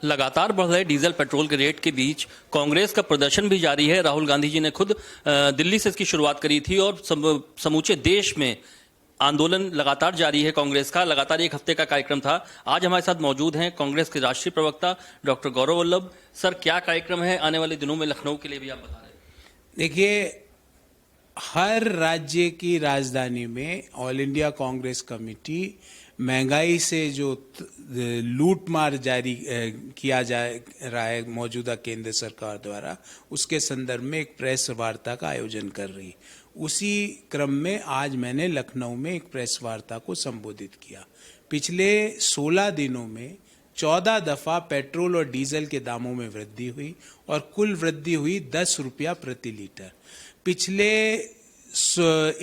लगातार बढ़ रहे डीजल पेट्रोल के रेट के बीच कांग्रेस का प्रदर्शन भी जारी है। राहुल गांधी जी ने खुद दिल्ली से इसकी शुरुआत करी थी और समूचे देश में आंदोलन लगातार जारी है। कांग्रेस का लगातार एक हफ्ते का कार्यक्रम था। आज हमारे साथ मौजूद हैं कांग्रेस के राष्ट्रीय प्रवक्ता डॉक्टर गौरव वल्लभ। सर, क्या कार्यक्रम है आने वाले दिनों में लखनऊ के लिए भी आप बता रहे हैं? देखिए, हर राज्य की राजधानी में ऑल इंडिया कांग्रेस कमेटी महंगाई से जो लूटमार जारी किया जा रहा है मौजूदा केंद्र सरकार द्वारा, उसके संदर्भ में एक प्रेस वार्ता का आयोजन कर रही। उसी क्रम में आज मैंने लखनऊ में एक प्रेस वार्ता को संबोधित किया। पिछले 16 दिनों में 14 दफा पेट्रोल और डीजल के दामों में वृद्धि हुई और कुल वृद्धि हुई 10 रुपया प्रति लीटर। पिछले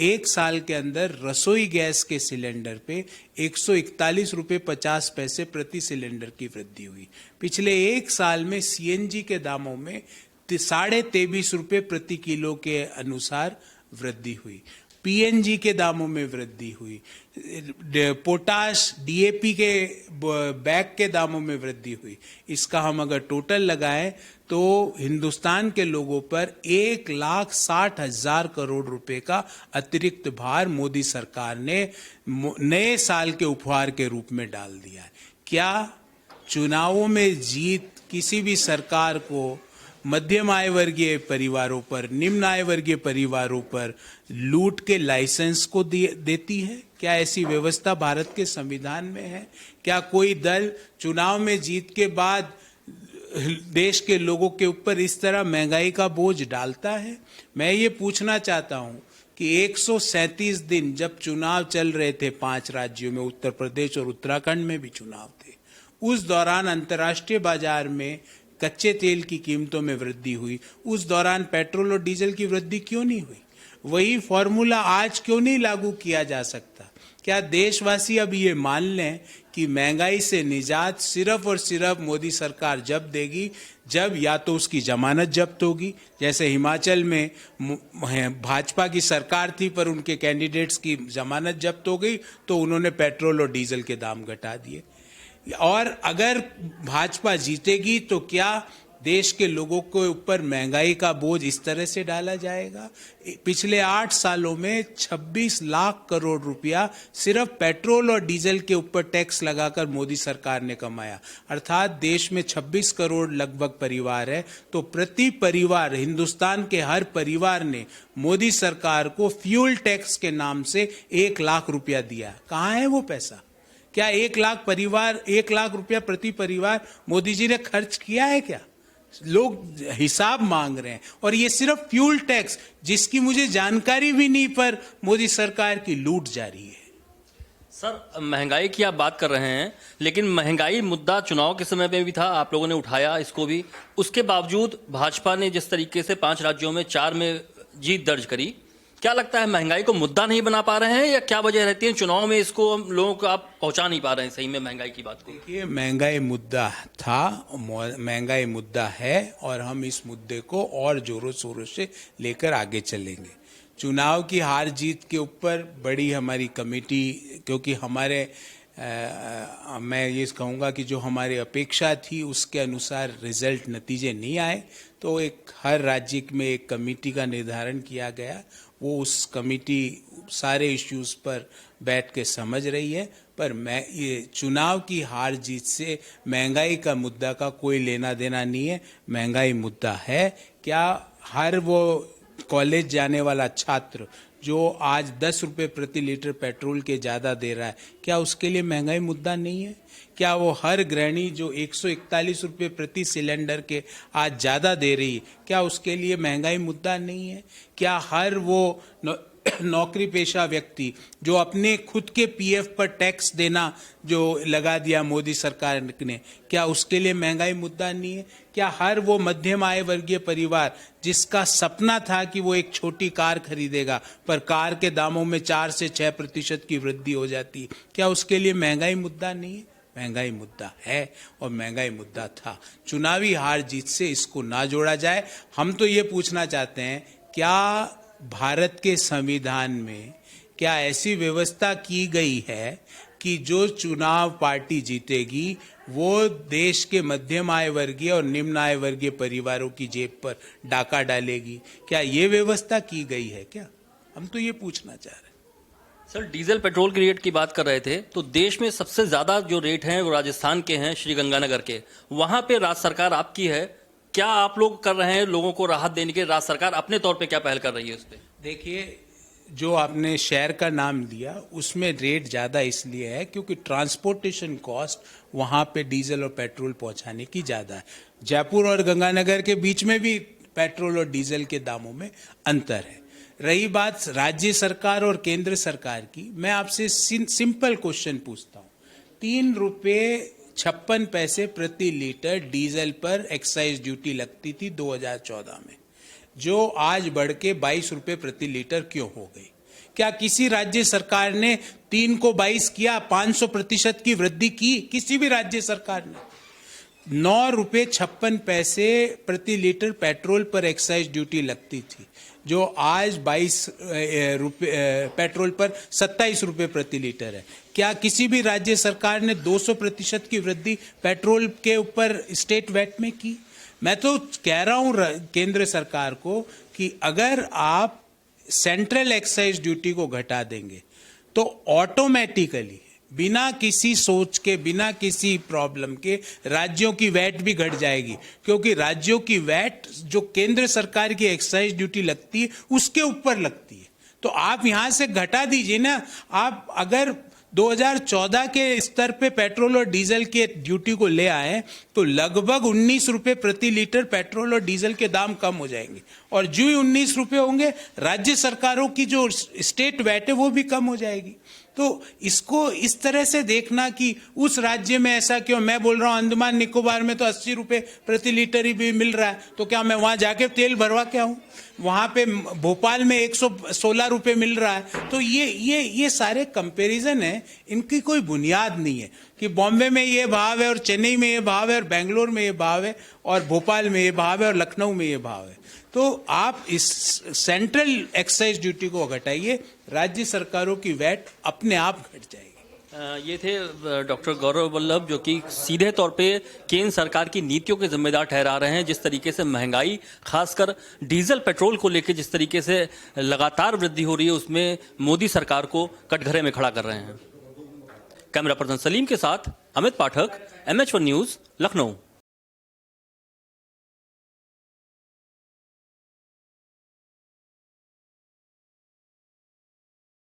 एक साल के अंदर रसोई गैस के सिलेंडर पे 141 रुपये 50 पैसे प्रति सिलेंडर की वृद्धि हुई। पिछले एक साल में सीएनजी के दामों में 23.5 रुपये प्रति किलो के अनुसार वृद्धि हुई। पीएनजी के दामों में वृद्धि हुई। पोटाश डीएपी के बैग के दामों में वृद्धि हुई। इसका हम अगर टोटल लगाएं तो हिंदुस्तान के लोगों पर 1,60,000 करोड़ रुपए का अतिरिक्त भार मोदी सरकार ने नए साल के उपहार के रूप में डाल दिया है। क्या चुनावों में जीत किसी भी सरकार को मध्यम आय वर्गीय परिवारों पर, निम्न आय वर्गीय परिवारों पर लूट के लाइसेंस को देती है? क्या ऐसी व्यवस्था भारत के संविधान में है? क्या कोई दल चुनाव में जीत के बाद देश के लोगों के ऊपर इस तरह महंगाई का बोझ डालता है? मैं ये पूछना चाहता हूं कि 137 दिन जब चुनाव चल रहे थे 5 राज्यों में, उत्तर प्रदेश और उत्तराखंड में भी चुनाव थे, उस दौरान अंतर्राष्ट्रीय बाजार में कच्चे तेल की कीमतों में वृद्धि हुई। उस दौरान पेट्रोल और डीजल की वृद्धि क्यों नहीं हुई? वही फॉर्मूला आज क्यों नहीं लागू किया जा सकता? क्या देशवासी अब ये मान लें कि महंगाई से निजात सिर्फ और सिर्फ मोदी सरकार जब देगी जब या तो उसकी जमानत जब्त होगी, जैसे हिमाचल में भाजपा की सरकार थी पर उनके कैंडिडेट्स की जमानत जब्त हो गई तो उन्होंने पेट्रोल और डीजल के दाम घटा दिए, और अगर भाजपा जीतेगी तो क्या देश के लोगों के ऊपर महंगाई का बोझ इस तरह से डाला जाएगा? पिछले 8 सालों में 26 लाख करोड़ रुपया सिर्फ पेट्रोल और डीजल के ऊपर टैक्स लगाकर मोदी सरकार ने कमाया। अर्थात देश में 26 करोड़ लगभग परिवार है, तो प्रति परिवार, हिंदुस्तान के हर परिवार ने मोदी सरकार को फ्यूल टैक्स के नाम से 1 लाख रुपया दिया। कहाँ है वो पैसा? क्या 1 लाख रुपया प्रति परिवार मोदी जी ने खर्च किया है क्या? लोग हिसाब मांग रहे हैं, और ये सिर्फ फ्यूल टैक्स, जिसकी मुझे जानकारी भी नहीं, पर मोदी सरकार की लूट जारी है। सर, महंगाई की आप बात कर रहे हैं, लेकिन महंगाई मुद्दा चुनाव के समय में भी था, आप लोगों ने उठाया इसको भी। उसके बावजूद भाजपा ने जिस तरीके से 5 राज्यों में 4 में जीत दर्ज करी, क्या लगता है महंगाई को मुद्दा नहीं बना पा रहे हैं, या क्या वजह रहती है चुनाव में इसको हम लोगों को आप पहुंचा नहीं पा रहे हैं सही में महंगाई की बात को? देखिए, महंगाई मुद्दा था, महंगाई मुद्दा है, और हम इस मुद्दे को और जोरों शोरों से लेकर आगे चलेंगे। चुनाव की हार जीत के ऊपर बड़ी हमारी कमेटी, क्योंकि मैं ये कहूँगा कि जो हमारी अपेक्षा थी उसके अनुसार रिजल्ट नतीजे नहीं आए, तो हर राज्य में एक कमेटी का निर्धारण किया गया। वो उस कमेटी सारे इश्यूज पर बैठ के समझ रही है, पर ये चुनाव की हार जीत से महंगाई का मुद्दा का कोई लेना देना नहीं है। महंगाई मुद्दा है। क्या हर वो कॉलेज जाने वाला छात्र जो आज 10 रुपये प्रति लीटर पेट्रोल के ज़्यादा दे रहा है, क्या उसके लिए महंगाई मुद्दा नहीं है? क्या वो हर गृहिणी जो 141 रुपये प्रति सिलेंडर के आज ज़्यादा दे रही है, क्या उसके लिए महंगाई मुद्दा नहीं है? क्या हर वो नौकरी पेशा व्यक्ति जो अपने खुद के पीएफ पर टैक्स देना जो लगा दिया मोदी सरकार ने, क्या उसके लिए महंगाई मुद्दा नहीं है? क्या हर वो मध्यम आय वर्गीय परिवार जिसका सपना था कि वो एक छोटी कार खरीदेगा, पर कार के दामों में 4 से 6% की वृद्धि हो जाती है, क्या उसके लिए महंगाई मुद्दा नहीं है? महंगाई मुद्दा है, और महंगाई मुद्दा था। चुनावी हार जीत से इसको ना जोड़ा जाए। हम तो ये पूछना चाहते हैं, क्या भारत के संविधान में क्या ऐसी व्यवस्था की गई है कि जो चुनाव पार्टी जीतेगी वो देश के मध्यम आय वर्गीय और निम्न आय वर्गीय परिवारों की जेब पर डाका डालेगी? क्या ये व्यवस्था की गई है क्या? हम तो ये पूछना चाह रहे हैं। सर, डीजल पेट्रोल के रेट की बात कर रहे थे तो देश में सबसे ज्यादा जो रेट हैं वो राजस्थान के हैं, श्रीगंगानगर के। वहां पे राज्य सरकार आपकी है, क्या आप लोग कर रहे हैं लोगों को राहत देने के? राज्य सरकार अपने तौर पे क्या पहल कर रही है उस पर? देखिए, जो आपने शहर का नाम दिया उसमें रेट ज़्यादा इसलिए है क्योंकि ट्रांसपोर्टेशन कॉस्ट वहाँ पे डीजल और पेट्रोल पहुँचाने की ज़्यादा है। जयपुर और गंगानगर के बीच में भी पेट्रोल और डीजल के दामों में अंतर है। रही बात राज्य सरकार और केंद्र सरकार की, मैं आपसे सिंपल क्वेश्चन पूछता हूँ। 3 रुपये 56 प्रति लीटर डीजल पर एक्साइज ड्यूटी लगती थी 2014 में, जो आज बढ़ के 22 रुपये प्रति लीटर क्यों हो गई? क्या किसी राज्य सरकार ने 3 को 22 किया? 500% की वृद्धि की किसी भी राज्य सरकार ने? 9 रुपये 56 प्रति लीटर पेट्रोल पर एक्साइज ड्यूटी लगती थी, जो आज 22 रुपये पेट्रोल पर 27 रुपये प्रति लीटर है। क्या किसी भी राज्य सरकार ने 200% की वृद्धि पेट्रोल के ऊपर स्टेट वैट में की? मैं तो कह रहा हूं केंद्र सरकार को कि अगर आप सेंट्रल एक्साइज ड्यूटी को घटा देंगे तो ऑटोमेटिकली बिना किसी सोच के, बिना किसी प्रॉब्लम के राज्यों की वैट भी घट जाएगी, क्योंकि राज्यों की वैट जो केंद्र सरकार की एक्साइज ड्यूटी लगती है उसके ऊपर लगती है। तो आप यहां से घटा दीजिए ना। आप अगर 2014 के स्तर पे पेट्रोल और डीजल के ड्यूटी को ले आए तो लगभग 19 रुपए प्रति लीटर पेट्रोल और डीजल के दाम कम हो जाएंगे, और जो ही 19 रुपए होंगे राज्य सरकारों की जो स्टेट वैट है वो भी कम हो जाएगी। तो इसको इस तरह से देखना कि उस राज्य में ऐसा क्यों, मैं बोल रहा हूं अंडमान निकोबार में तो 80 रुपए प्रति लीटर ही भी मिल रहा है, तो क्या मैं वहां जाके तेल भरवा के आऊं? वहां पे भोपाल में 116 रुपए मिल रहा है। तो ये सारे कंपैरिजन है, इनकी कोई बुनियाद नहीं है कि बॉम्बे में ये भाव है और चेन्नई में ये भाव है और बेंगलोर में ये भाव है और भोपाल में ये भाव है और लखनऊ में ये भाव है। तो आप इस सेंट्रल एक्साइज ड्यूटी को घटाइए, राज्य सरकारों की वैट अपने आप घट जाएगी। ये थे डॉक्टर गौरव वल्लभ, जो कि सीधे तौर पे केंद्र सरकार की नीतियों के जिम्मेदार ठहरा रहे हैं। जिस तरीके से महंगाई, खासकर डीजल पेट्रोल को लेकर जिस तरीके से लगातार वृद्धि हो रही है, उसमें मोदी सरकार को कटघरे में खड़ा कर रहे हैं। कैमरा पर्सन सलीम के साथ अमित पाठक, MH1 न्यूज, लखनऊ।